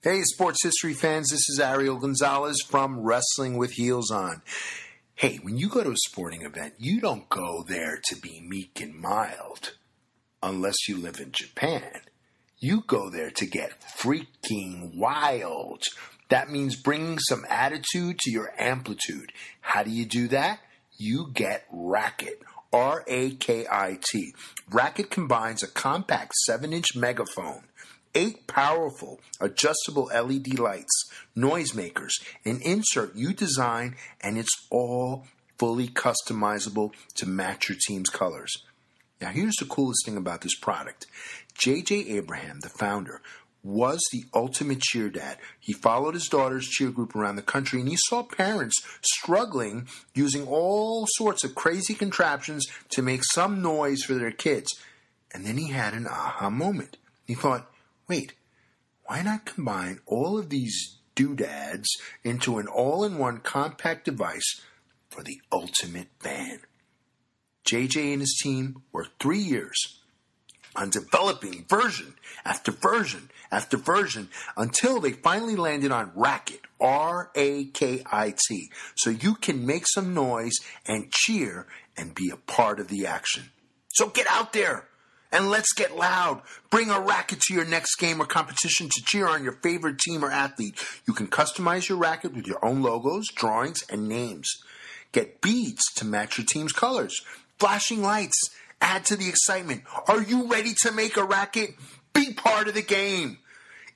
Hey, sports history fans, this is Ariel Gonzalez from Wrestling with Heels On. Hey, when you go to a sporting event, you don't go there to be meek and mild, unless you live in Japan. You go there to get freaking wild. That means bringing some attitude to your amplitude. How do you do that? You get Racket. R-A-K-I-T. Racket combines a compact 7-inch megaphone, 8 powerful adjustable LED lights, noisemakers, an insert you design, and it's all fully customizable to match your team's colors. Now, here's the coolest thing about this product. J.J. Abraham, the founder, was the ultimate cheer dad. He followed his daughter's cheer group around the country, and he saw parents struggling using all sorts of crazy contraptions to make some noise for their kids. And then he had an aha moment. He thought, wait, why not combine all of these doodads into an all-in-one compact device for the ultimate fan? JJ and his team worked 3 years on developing version after version after version until they finally landed on Racket, R-A-K-I-T, so you can make some noise and cheer and be a part of the action. So get out there and let's get loud. Bring a racket to your next game or competition to cheer on your favorite team or athlete. You can customize your racket with your own logos, drawings, and names. Get beads to match your team's colors. Flashing lights add to the excitement. Are you ready to make a racket? Be part of the game.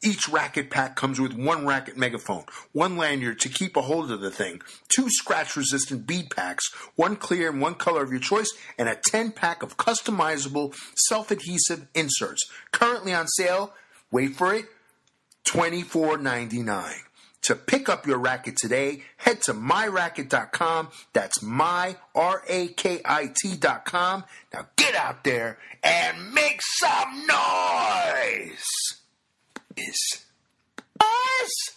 Each racket pack comes with 1 racket megaphone, 1 lanyard to keep a hold of the thing, 2 scratch-resistant bead packs, 1 clear and 1 color of your choice, and a 10-pack of customizable self-adhesive inserts. Currently on sale, wait for it, $24.99. To pick up your racket today, head to myracket.com. That's myraket.com. Now get out there and make some noise. Is us.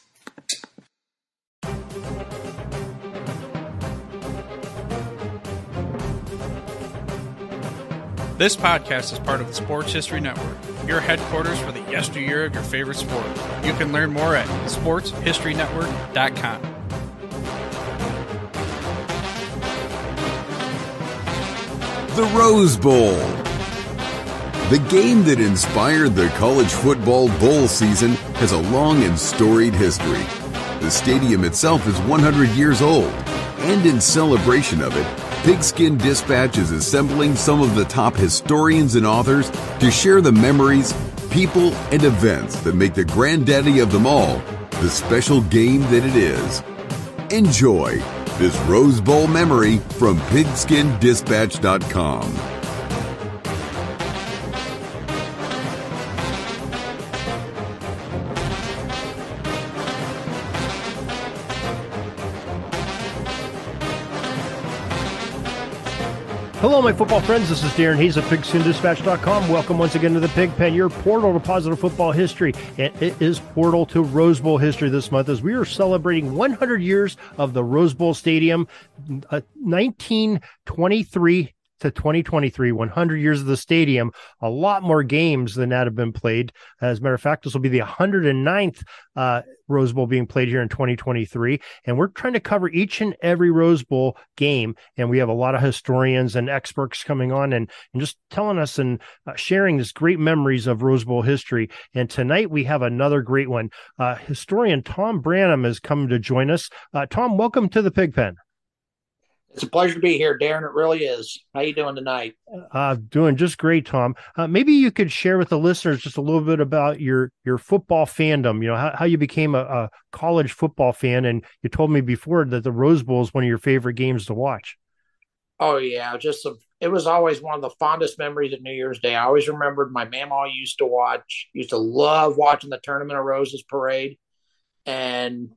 This podcast is part of the Sports History Network, your headquarters for the yesteryear of your favorite sport. You can learn more at sportshistorynetwork.com. The Rose Bowl. The game that inspired the college football bowl season has a long and storied history. The stadium itself is 100 years old, and in celebration of it, Pigskin Dispatch is assembling some of the top historians and authors to share the memories, people, and events that make the granddaddy of them all the special game that it is. Enjoy this Rose Bowl memory from pigskindispatch.com. Hello, my football friends. This is Darren Hayes of PigskinDispatch.com. Welcome once again to the Pig Pen, your portal to positive football history. And it is portal to Rose Bowl history this month as we are celebrating 100 years of the Rose Bowl Stadium, 1923 to 2023, 100 years of the stadium. A lot more games than that have been played. As a matter of fact, this will be the 109th Rose Bowl being played here in 2023. And we're trying to cover each and every Rose Bowl game. And we have a lot of historians and experts coming on and just telling us and sharing this great memories of Rose Bowl history. And tonight we have another great one. Historian Tom Branham has come to join us. Tom, welcome to the Pig Pen. It's a pleasure to be here, Darren. It really is. How you doing tonight? Doing just great, Tom. Maybe you could share with the listeners just a little bit about your football fandom, you know, how you became a college football fan. And you told me before that the Rose Bowl is one of your favorite games to watch. Oh, yeah. It was always one of the fondest memories of New Year's Day. I always remembered my mama used to love watching the Tournament of Roses parade. And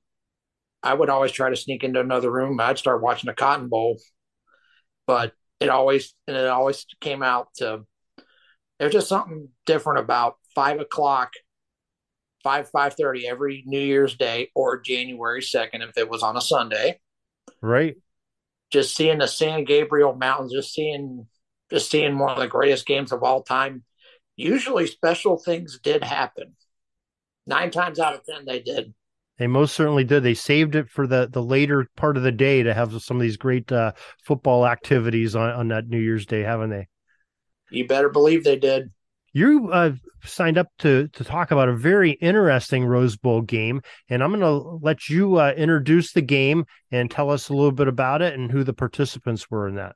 I would always try to sneak into another room. I'd start watching the Cotton Bowl, but it always came out to, there's just something different about 5:00, 5:30 every New Year's Day or January 2nd, if it was on a Sunday. Right. Just seeing the San Gabriel Mountains, just seeing one of the greatest games of all time. Usually special things did happen. 9 times out of 10, they did. They most certainly did. They saved it for the later part of the day to have some of these great football activities on that New Year's Day, haven't they? You better believe they did. You signed up to talk about a very interesting Rose Bowl game, and I'm going to let you introduce the game and tell us a little bit about it and who the participants were in that.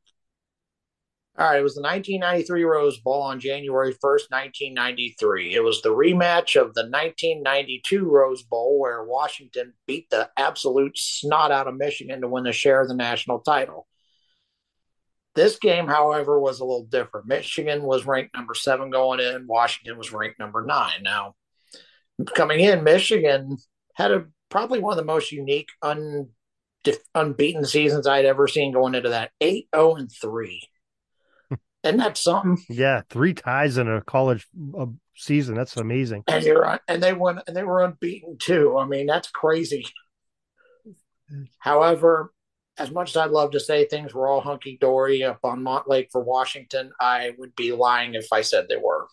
All right, it was the 1993 Rose Bowl on January 1st, 1993. It was the rematch of the 1992 Rose Bowl where Washington beat the absolute snot out of Michigan to win a share of the national title. This game, however, was a little different. Michigan was ranked number 7 going in. Washington was ranked number 9. Now, coming in, Michigan had probably one of the most unique unbeaten seasons I'd ever seen going into that 8-0-3. Isn't that something? Yeah, 3 ties in a college season. That's amazing. And they were unbeaten too. I mean, that's crazy. However, as much as I'd love to say things were all hunky dory up on Montlake for Washington, I would be lying if I said they were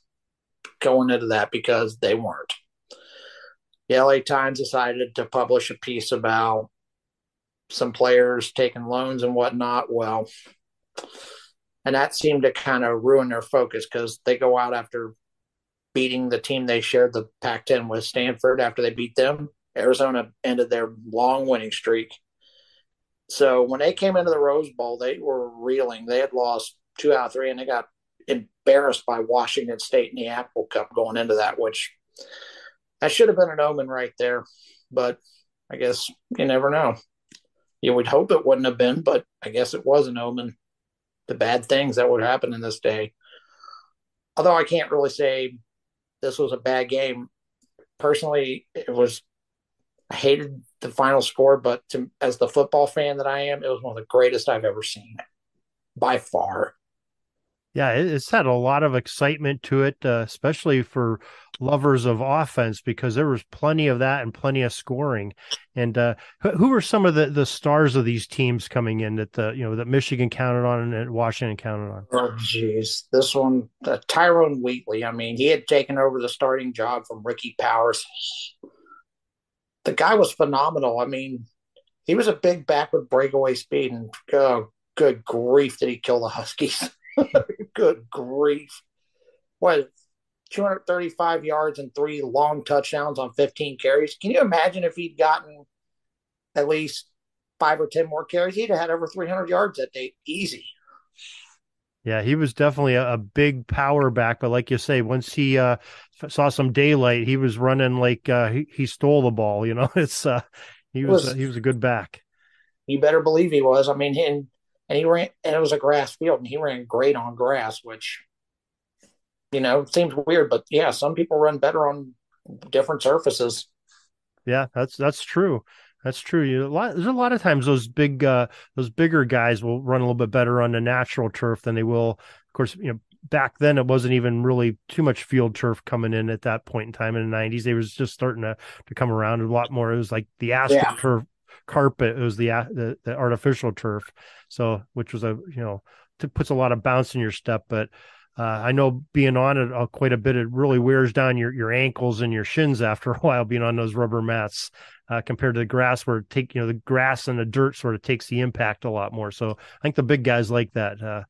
going into that, because they weren't. The LA Times decided to publish a piece about some players taking loans and whatnot. Well, and that seemed to kind of ruin their focus, because they go out after beating the team they shared the Pac-10 with, Stanford. After they beat them, Arizona ended their long winning streak. So when they came into the Rose Bowl, they were reeling. They had lost 2 out of 3, and they got embarrassed by Washington State in the Apple Cup going into that, which that should have been an omen right there. But I guess you never know. You would hope it wouldn't have been, but I guess it was an omen. The bad things that would happen in this day. Although I can't really say this was a bad game. Personally, I hated the final score, but as the football fan that I am, it was one of the greatest I've ever seen, by far. Yeah, it's had a lot of excitement to it, especially for lovers of offense, because there was plenty of that and plenty of scoring. And who were some of the stars of these teams coming in that Michigan counted on and Washington counted on? Oh, geez. This one, Tyrone Wheatley. I mean, he had taken over the starting job from Ricky Powers. The guy was phenomenal. I mean, he was a big back with breakaway speed, and good grief did he kill the Huskies. Good grief. What, 235 yards and 3 long touchdowns on 15 carries? Can you imagine if he'd gotten at least 5 or 10 more carries? He'd have had over 300 yards that day. Easy. Yeah, he was definitely a big power back, but like you say, once he saw some daylight, he was running like he stole the ball. It's he was a good back. You better believe he was. I mean, and he ran, and it was a grass field, and he ran great on grass, which seems weird, but yeah, some people run better on different surfaces. Yeah, that's true. That's true. There's a lot of times those bigger guys will run a little bit better on the natural turf than they will. Of course, back then it wasn't even really too much field turf coming in at that point in time in the 90s. They was just starting to come around a lot more. It was like the AstroTurf carpet. It was the artificial turf. So, which was puts a lot of bounce in your step, but I know being on it quite a bit, it really wears down your ankles and your shins after a while, being on those rubber mats compared to the grass, where the grass and the dirt sort of takes the impact a lot more. So I think the big guys like that.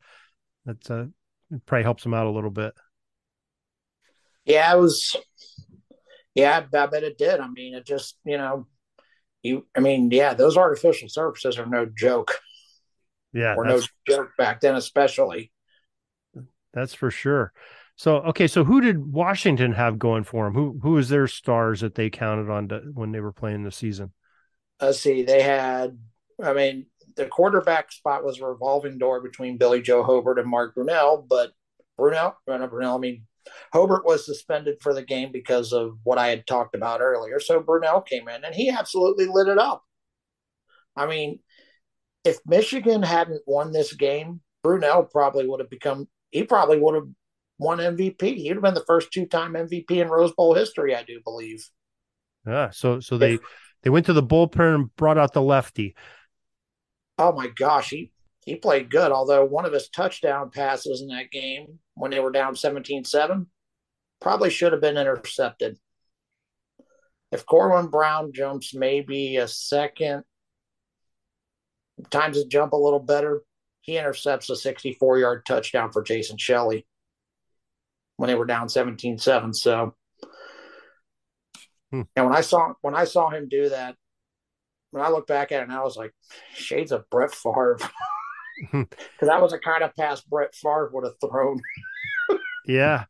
It probably helps them out a little bit. Yeah, it was. Yeah, I bet it did. I mean, it just those artificial surfaces are no joke. Yeah, or no joke back then, especially. That's for sure. So who did Washington have going for them? Who was their stars that they counted on when they were playing the season? Let's see. They had, the quarterback spot was a revolving door between Billy Joe Hobart and Mark Brunell, but Hobart was suspended for the game because of what I had talked about earlier. So Brunell came in, and he absolutely lit it up. I mean, if Michigan hadn't won this game, Brunell probably would have won MVP. He'd have been the first 2-time MVP in Rose Bowl history, I do believe. Yeah, so they went to the bullpen and brought out the lefty. Oh my gosh, he played good, although one of his touchdown passes in that game when they were down 17-7 probably should have been intercepted. if Corwin Brown jumps maybe a second, times his jump a little better, he intercepts a 64-yard touchdown for Jason Shelley when they were down 17-7. So, and when I saw him do that, when I look back at it now, I was like, shades of Brett Favre. Because that was the kind of pass Brett Favre would have thrown. Yeah.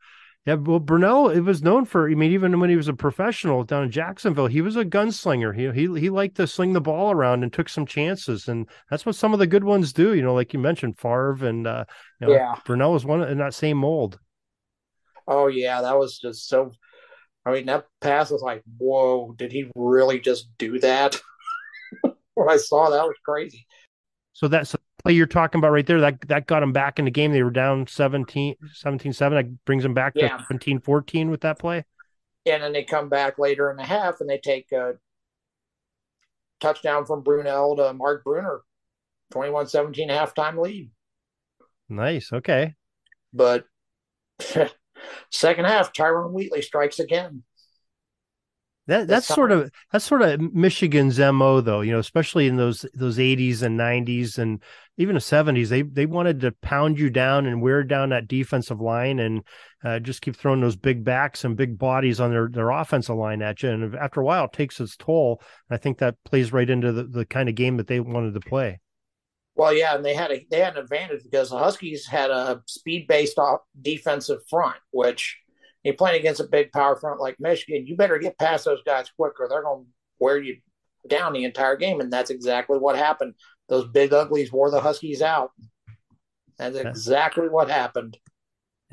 Yeah. Well, Brunell, it was known for, I mean, even when he was a professional down in Jacksonville, he was a gunslinger. He liked to sling the ball around and took some chances. And that's what some of the good ones do, like you mentioned, Favre and, Yeah. Brunell was one in that same mold. Oh, yeah. That was just so, I mean, that pass was like, whoa, did he really just do that? When I saw that was crazy. So that's the play you're talking about right there. That got them back in the game. They were down 17-7. That brings them back to 17-14 with that play. And then they come back later in the half and they take a touchdown from Brunell to Mark Bruner, 21-17 halftime lead. Nice. Okay. But second half, Tyrone Wheatley strikes again. That's sort of Michigan's MO though, especially in those 80s and 90s and even the 70s. They wanted to pound you down and wear down that defensive line and just keep throwing those big backs and big bodies on their offensive line at you. And after a while, it takes its toll. I think that plays right into the kind of game that they wanted to play. Well, yeah, and they had an advantage because the Huskies had a speed-based defensive front, which you're playing against a big power front like Michigan, you better get past those guys quicker. They're going to wear you down the entire game, and that's exactly what happened. Those big uglies wore the Huskies out. That's exactly what happened.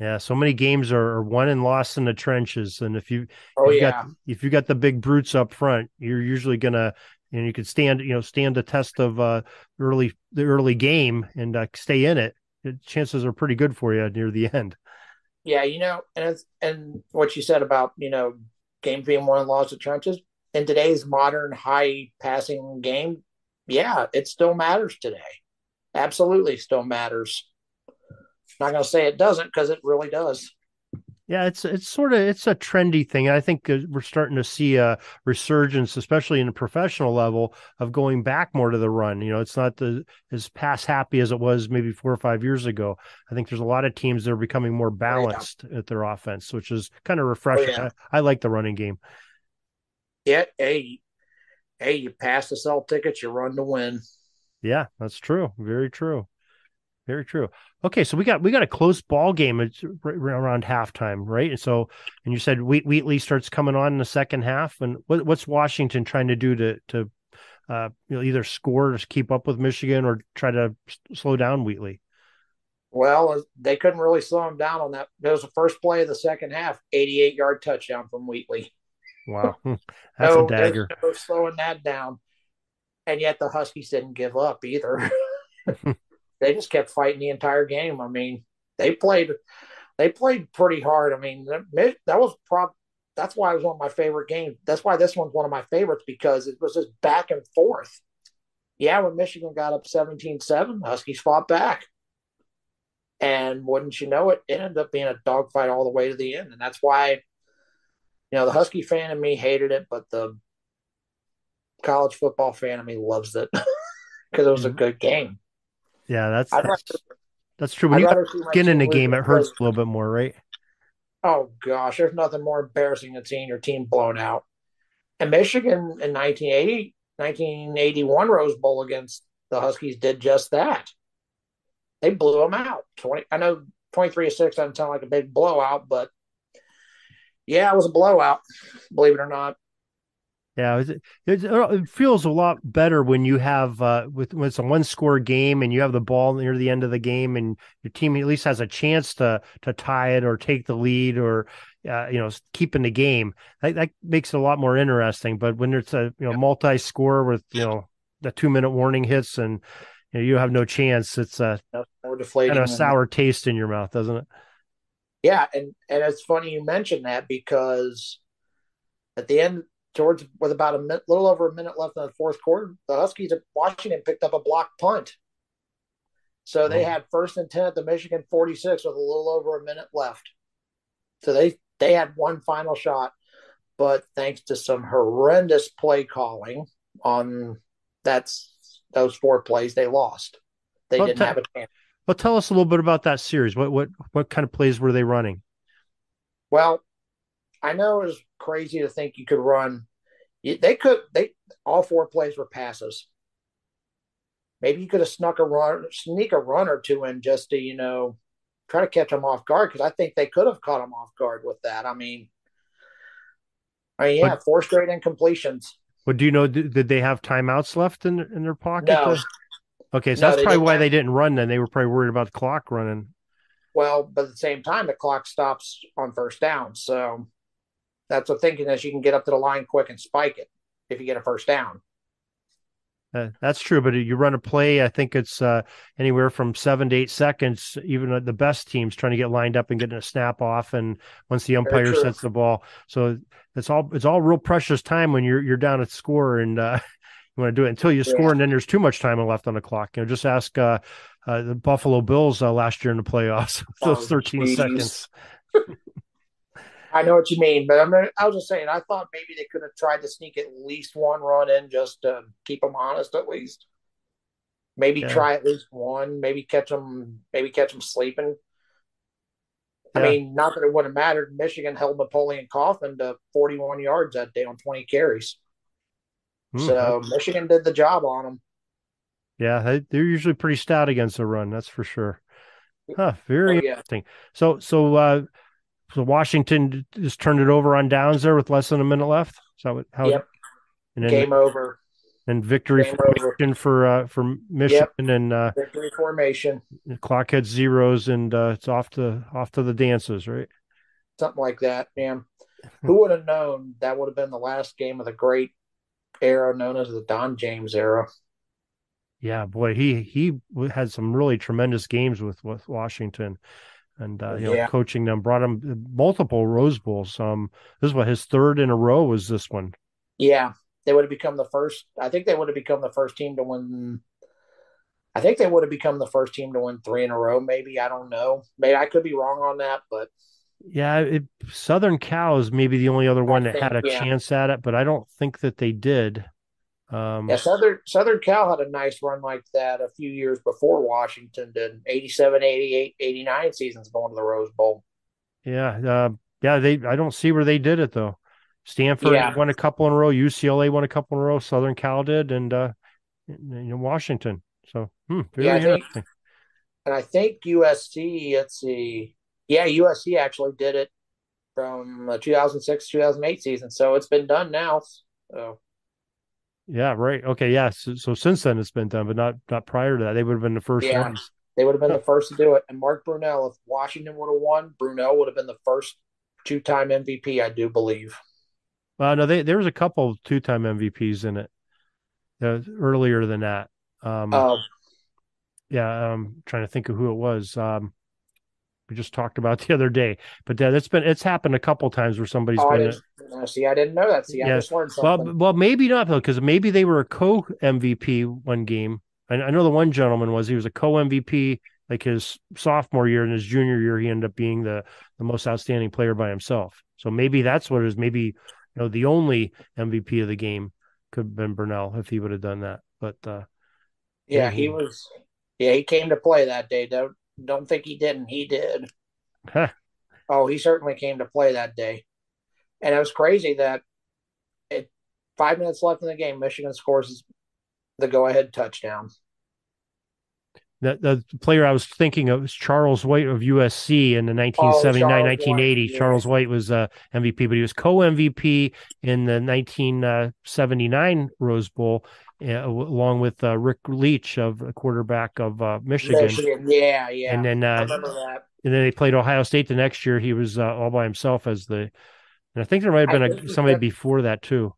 Yeah, so many games are won and lost in the trenches, and if you got the big brutes up front, you're usually gonna you can stand the test of the early game and stay in it. The chances are pretty good for you near the end. Yeah, and what you said about games being won and lost in trenches in today's modern high passing game, yeah, it still matters today. Absolutely, still matters. Not going to say it doesn't because it really does. Yeah, it's a trendy thing. I think we're starting to see a resurgence, especially in the professional level, of going back more to the run. It's not as pass happy as it was maybe 4 or 5 years ago. I think there's a lot of teams that are becoming more balanced at their offense, which is kind of refreshing. I like the running game. Yeah, hey, you pass to sell tickets, you run to win. Yeah, that's true. Very true. Very true. Okay, so we got a close ball game. It's around halftime, right? And you said Wheatley starts coming on in the second half. And what's Washington trying to do to either score or keep up with Michigan or try to slow down Wheatley? Well, they couldn't really slow him down on that. It was the first play of the second half, 88-yard touchdown from Wheatley. Wow, that's a dagger. There's no slowing that down. And yet the Huskies didn't give up either. They just kept fighting the entire game. I mean, they played pretty hard. I mean, that's why it was one of my favorite games. That's why this one's one of my favorites because it was just back and forth. Yeah, when Michigan got up 17-7, Huskies fought back. And wouldn't you know it, it ended up being a dogfight all the way to the end. And that's why, the Husky fan in me hated it, but the college football fan in me loves it because it was a good game. Yeah, that's true. When you get in a game, it hurts a little bit more, right? Oh, gosh, there's nothing more embarrassing than seeing your team blown out. And Michigan in 1981 Rose Bowl against the Huskies did just that. They blew them out. I know 23-6 doesn't sound like a big blowout, but yeah, it was a blowout, believe it or not. Yeah, it feels a lot better when you have when it's a one-score game and you have the ball near the end of the game and your team at least has a chance to tie it or take the lead or keep in the game. That makes it a lot more interesting. But when it's a multi-score with the 2-minute warning hits and you have no chance, it's more deflating, kind of a sour taste in your mouth, doesn't it? Yeah, and it's funny you mentioned that because at the end. With about a little over a minute left in the fourth quarter, the Huskies of Washington picked up a blocked punt. So they had 1st and 10 at the Michigan 46 with a little over a minute left. So they had one final shot. but thanks to some horrendous play calling on those 4 plays, they lost. They Well, didn't have a chance. well, tell us a little bit about that series. What kind of plays were they running? Well, I know it was crazy to think you could run. They all 4 plays were passes. Maybe you could have sneak a run or two in just to try to catch them off guard, because I think they could have caught them off guard with that. But Yeah, 4 straight incompletions. do you know? Did they have timeouts left in their pocket? No, Okay, so no, that's they probably didn't why have. they didn't run. Then they were probably worried about the clock running. Well, but at the same time, the clock stops on first down, so that's what thinking is you can get up to the line quick and spike it if you get a first down. That's true, but you run a play, I think it's anywhere from 7 to 8 seconds. Even the best teams trying to get lined up and getting a snap off, and once the Very umpire true. sets the ball, so it's all real precious time when you're down at score, and you want to do it until you score, Yeah. and then there's too much time left on the clock. Just ask the Buffalo Bills last year in the playoffs, those Oh, 13 geez. seconds. I know what you mean, but I was just saying, I thought maybe they could have tried to sneak at least one run in just to keep them honest, at least. Maybe Yeah, try at least one. Maybe catch them sleeping. yeah. Not that it would have mattered. Michigan held Napoleon Coffin to 41 yards that day on 20 carries. So Michigan did the job on them. Yeah, they're usually pretty stout against the run, that's for sure. Huh, Oh very yeah. interesting. So Washington just turned it over on downs there with less than a minute left. So how Yep. and then Game over. victory Game over. formation for Yep. Michigan, and Victory formation. the clock hits zeros, and it's off to the dances, right? Something like that, man. Who would have known that would have been the last game of the great era known as the Don James era? Yeah, boy, he had some really tremendous games with Washington, and Yeah. coaching them brought him multiple Rose Bowls. This is what his third in a row was this one. Yeah. They would have become the first. I think they would have become the first team to win. I think they would have become the first team to win 3 in a row. Maybe, I don't know. Maybe I could be wrong on that, but Yeah, Southern Cal is maybe the only other I one that had think, a yeah. chance at it, but I don't think that they did. Yeah, Southern Cal had a nice run like that a few years before Washington did. 87, 88, 89 seasons going to the Rose Bowl. Yeah, yeah. I don't see where they did it though. Stanford Yeah. won a couple in a row. UCLA won a couple in a row. Southern Cal did, and Washington. So Yeah, very interesting. I think USC, let's see. Yeah, USC actually did it from the 2006, 2008 season. So it's been done now. So Yeah, right. Okay, yeah. So since then it's been done, but not prior to that. They would have been the first yeah, ones. they would have been Huh. the first to do it. And Mark Brunell, if Washington would have won, Brunell would have been the first 2-time MVP, I do believe. Well, no, there was a couple two-time MVPs in it earlier than that. Oh, Yeah, trying to think of who it was. We just talked about the other day, but it's happened a couple times where somebody's I been didn't see. I didn't know that. See, I yeah. just learned Well, something. maybe not though, because maybe they were a co MVP one game. I know the one gentleman he was a co MVP like his sophomore year, and his junior year he ended up being the most outstanding player by himself. So maybe that's what it is. Maybe the only MVP of the game could have been Burnell if he would have done that. But Yeah, he was. Yeah, he came to play that day. Don't think he didn't. He did. Oh, he certainly came to play that day. And it was crazy that 5 minutes left in the game, Michigan scores the go-ahead touchdown. The player I was thinking of was Charles White of USC in the Oh, 1979 Charles White. 1980. Yeah, Charles White was MVP, but he was co-MVP in the 1979 Rose Bowl, along with Rick Leach, of a quarterback of Michigan. Yeah, And yeah. then I remember that. and then they played Ohio State the next year. He was all by himself and I think there might have I been think somebody before that too.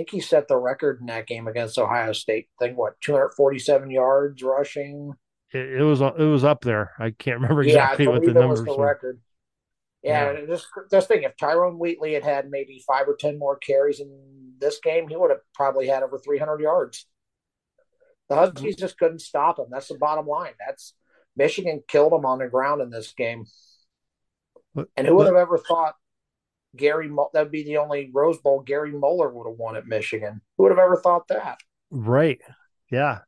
he set the record in that game against Ohio State. I think what, 247 yards rushing. It was up there. I can't remember Yeah, I exactly what the believe it was the numbers were. record. Yeah, Yeah. and just think, if Tyrone Wheatley had maybe 5 or 10 more carries in this game, he would have probably had over 300 yards. The Huskies just couldn't stop him. That's the bottom line. That's Michigan killed him on the ground in this game. But, And who would but have ever thought that'd be the only Rose Bowl Gary Mueller would have won at Michigan. Who would have ever thought that? Right. Yeah.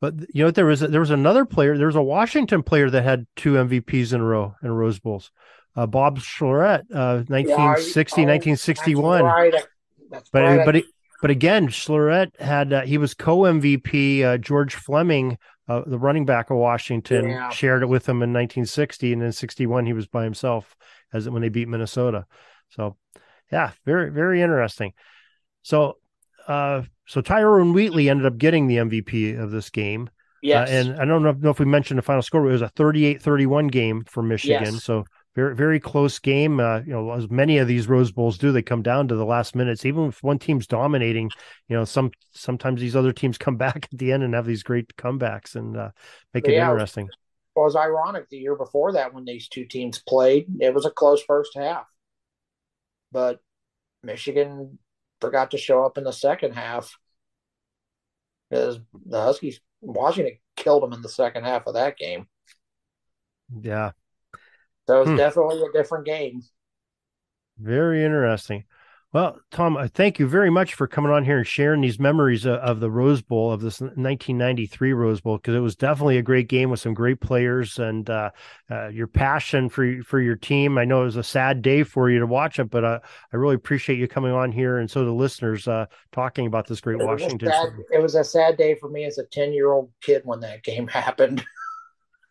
But you know, there was another player. There was a Washington player that had 2 MVPs in a row in Rose Bowls. Bob Schlorett, Yeah, 1960, oh, 1961. that's right. That's But right. but again, Schlorett had he was co-MVP. George Fleming, the running back of Washington, Yeah. shared it with him in 1960, and in 61 he was by himself as when they beat Minnesota. So, yeah, very very interesting. So, so Tyrone Wheatley ended up getting the MVP of this game. Yes. And I don't know if we mentioned the final score. It was a 38-31 game for Michigan. Yes. So very, very close game. You know, as many of these Rose Bowls do, they come down to the last minutes. Even if one team's dominating, you know, sometimes these other teams come back at the end and have these great comebacks and make it interesting. It was ironic the year before that when these two teams played. It was a close first half. But Michigan forgot to show up in the second half because the Huskies, Washington killed them in the second half of that game. Yeah. So it was definitely a different game. Very interesting. Well, Tom, thank you very much for coming on here and sharing these memories of the Rose Bowl, of this 1993 Rose Bowl, because it was definitely a great game with some great players and your passion for your team. I know it was a sad day for you to watch it, but I really appreciate you coming on here, and so the listeners talking about this great Washington. It was a sad day for me as a 10-year-old kid when that game happened.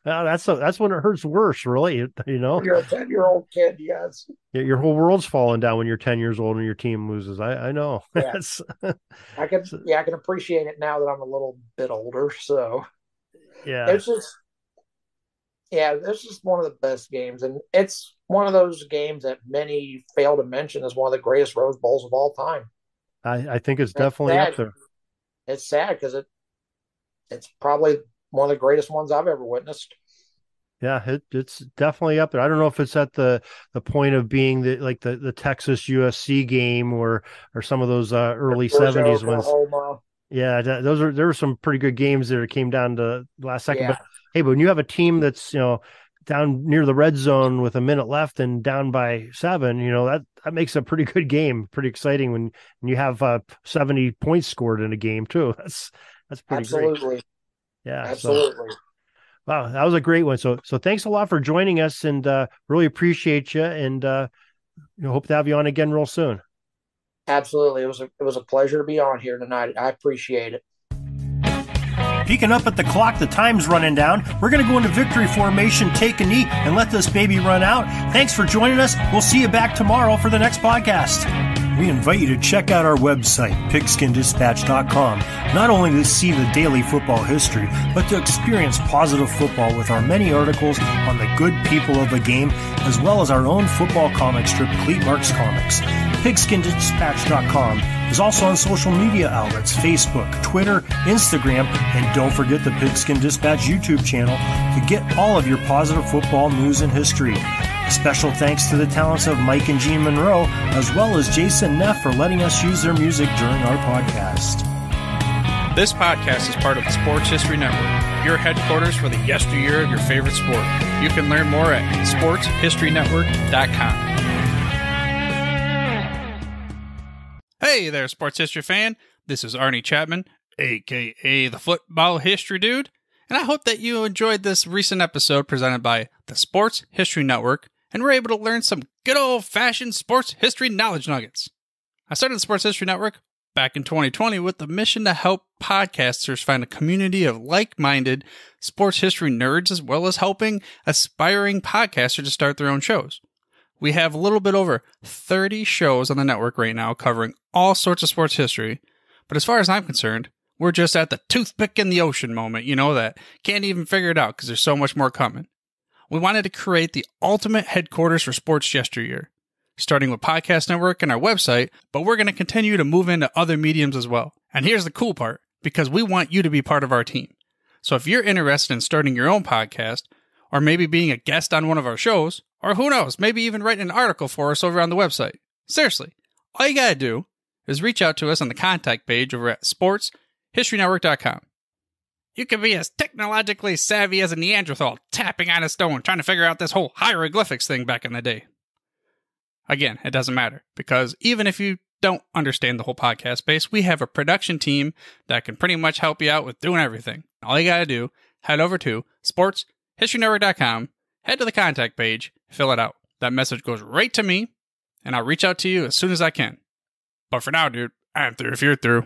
That's when it hurts worse, really. You know, you're a 10-year-old kid, yes. Your whole world's falling down when you're 10 years old and your team loses. I know. Yeah. I can appreciate it now that I'm a little bit older. So yeah, it's just one of the best games, and it's one of those games that many fail to mention as one of the greatest Rose Bowls of all time. I think it's definitely up there. It's sad because it's probably one of the greatest ones I've ever witnessed. Yeah, it's definitely up there. I don't know if it's at the point of being the Texas USC game or some of those early 70s ones. Yeah, there were some pretty good games that came down to the last second. Yeah. But hey, but when you have a team that's, you know, down near the red zone with a minute left and down by 7, you know, that makes a pretty good game, pretty exciting when you have 70 points scored in a game too. That's pretty great. Yeah, absolutely. Wow, that was a great one. So thanks a lot for joining us, and really appreciate you, and hope to have you on again real soon. Absolutely, it was a pleasure to be on here tonight. I appreciate it. Peeking up at the clock, the time's running down. We're going to go into victory formation, take a knee, and let this baby run out. Thanks for joining us. We'll see you back tomorrow for the next podcast. We invite you to check out our website, PigskinDispatch.com, not only to see the daily football history, but to experience positive football with our many articles on the good people of the game, as well as our own football comic strip, Cleat Marks Comics. PigskinDispatch.com is also on social media outlets, Facebook, Twitter, Instagram, and don't forget the Pigskin Dispatch YouTube channel to get all of your positive football news and history. Special thanks to the talents of Mike and Gene Monroe, as well as Jason Neff for letting us use their music during our podcast. This podcast is part of the Sports History Network, your headquarters for the yesteryear of your favorite sport. You can learn more at sportshistorynetwork.com. Hey there, sports history fan. This is Arnie Chapman, a.k.a. the Football History Dude, and I hope that you enjoyed this recent episode presented by the Sports History Network and were able to learn some good old-fashioned sports history knowledge nuggets. I started the Sports History Network back in 2020 with the mission to help podcasters find a community of like-minded sports history nerds, as well as helping aspiring podcasters to start their own shows. We have a little bit over 30 shows on the network right now covering all sorts of sports history, but as far as I'm concerned, we're just at the toothpick in the ocean moment, you know, that can't even figure it out because there's so much more coming. We wanted to create the ultimate headquarters for sports yesteryear, starting with Podcast Network and our website, but we're going to continue to move into other mediums as well. And here's the cool part, because we want you to be part of our team. So if you're interested in starting your own podcast, or maybe being a guest on one of our shows, or who knows, maybe even writing an article for us over on the website. Seriously, all you gotta do is reach out to us on the contact page over at sportshistorynetwork.com. You can be as technologically savvy as a Neanderthal tapping on a stone trying to figure out this whole hieroglyphics thing back in the day. Again, it doesn't matter, because even if you don't understand the whole podcast space, we have a production team that can pretty much help you out with doing everything. All you got to do, head over to sportshistorynetwork.com, head to the contact page, fill it out. That message goes right to me, and I'll reach out to you as soon as I can. But for now, dude, I'm through if you're through.